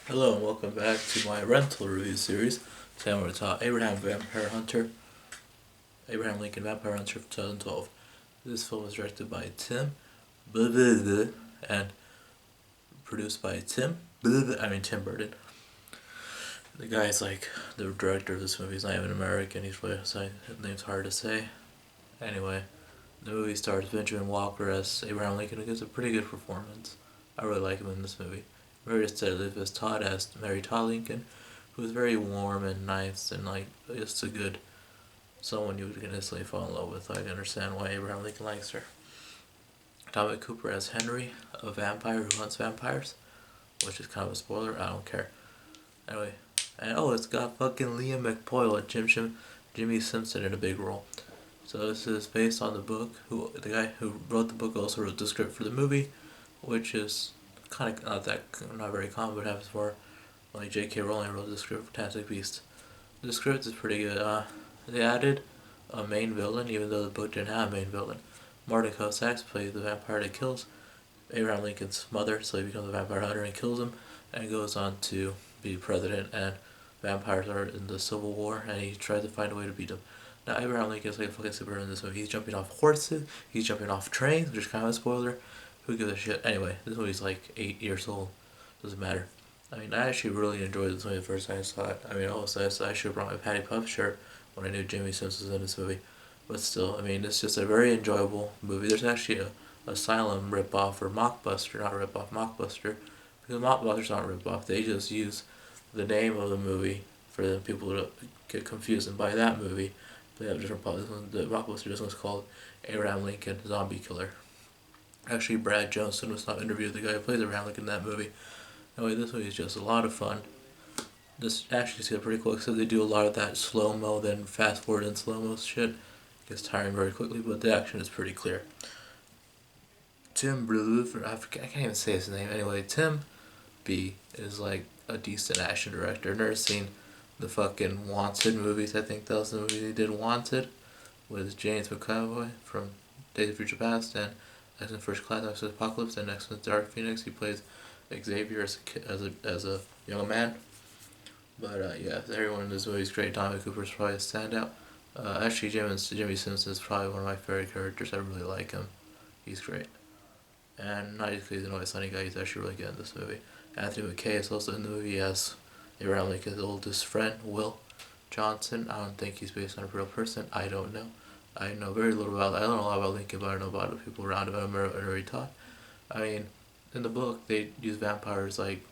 Hello and welcome back to my rental review series. Today I'm going to talk Abraham Lincoln Vampire Hunter from 2012. This film was directed by Tim and produced by Tim Burton. The guy's like the director of this movie. He's not even American. His name's hard to say. Anyway, the movie stars Benjamin Walker as Abraham Lincoln, who gives a pretty good performance. I really like him in this movie. Meredith Elizabeth Todd as Mary Todd Lincoln, who is very warm and nice and like just a good someone you would instantly fall in love with. I understand why Abraham Lincoln likes her. Dominic Cooper as Henry, a vampire who hunts vampires, which is kind of a spoiler. I don't care. Anyway, and it's got fucking Liam McPoyle and Jimmy Simpson in a big role. So this is based on the book. The guy who wrote the book also wrote the script for the movie, which is kind of not very common, but happens for like J.K. Rowling wrote the script for Fantastic Beasts. The script is pretty good. They added a main villain, even though the book didn't have a main villain. Martin Kosaks plays the vampire that kills Abraham Lincoln's mother, so he becomes a vampire hunter and kills him, and goes on to be president. And vampires are in the Civil War, and he tries to find a way to beat them. Now Abraham Lincoln is like a fucking superhero in this movie. He's jumping off horses, he's jumping off trains, which is kind of a spoiler. Who gives a shit? Anyway, this movie's like 8 years old. Doesn't matter. I mean, I actually really enjoyed this movie the first time I saw it. I mean, also, I should have brought my Patty Puff shirt when I knew Jimmy Simpson was in this movie. But still, I mean, it's just a very enjoyable movie. There's actually a Asylum ripoff or Mockbuster, not ripoff, Mockbuster. Because Mockbusters aren't ripoff. They just use the name of the movie for the people to get confused and buy that movie. They have different plots. The Mockbuster, this one's called Abraham Lincoln Zombie Killer. Actually, Brad Johnson was not interviewed, the guy who plays Abraham Lincoln in that movie. Anyway, this movie is just a lot of fun. This actually is pretty cool, except they do a lot of that slow-mo, then fast-forward and slow-mo shit. It gets tiring very quickly, but the action is pretty clear. Tim Breluv, I can't even say his name. Anyway, Tim B is like a decent action director. I've never seen the fucking Wanted movies. I think that was the movie they did, Wanted, with James McAvoy from Days of Future Past and X-Men First Class after Apocalypse, and X-Men Dark Phoenix. He plays Xavier as a young man. But yeah, everyone in this movie is great. Dominic Cooper is probably a standout. Actually, Jimmy Simpson is probably one of my favorite characters. I really like him. He's great. And not just because he's an always sunny guy, he's actually really good in this movie. Anthony McKay is also in the movie as Abraham Lincoln's oldest friend, Will Johnson. I don't think he's based on a real person. I don't know. I know very little about. I don't know a lot about Lincoln, but I know about the people around him. I'm already taught. I mean, in the book, they use vampires like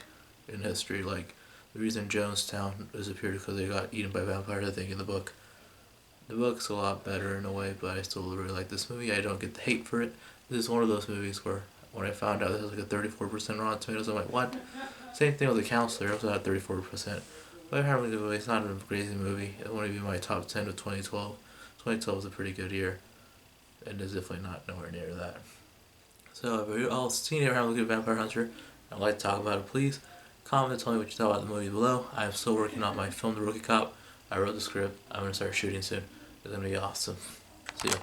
in history. Like the reason Jonestown disappeared because they got eaten by vampires. I think in the book. The book's a lot better in a way, but I still really like this movie. I don't get the hate for it. This is one of those movies where when I found out this was like a 34% Rotten Tomatoes, I'm like, what? Same thing with The Counselor. I also had 34%. But apparently, it's not a crazy movie. It won't even be my top 10 of 2012. 2012 was a pretty good year, and it's definitely not nowhere near that. So if you're all seen Abraham Lincoln Vampire Hunter, I'd like to talk about it, please comment, tell me what you thought about the movie below. I'm still working on my film, The Rookie Cop. I wrote the script. I'm going to start shooting soon. It's going to be awesome. See ya.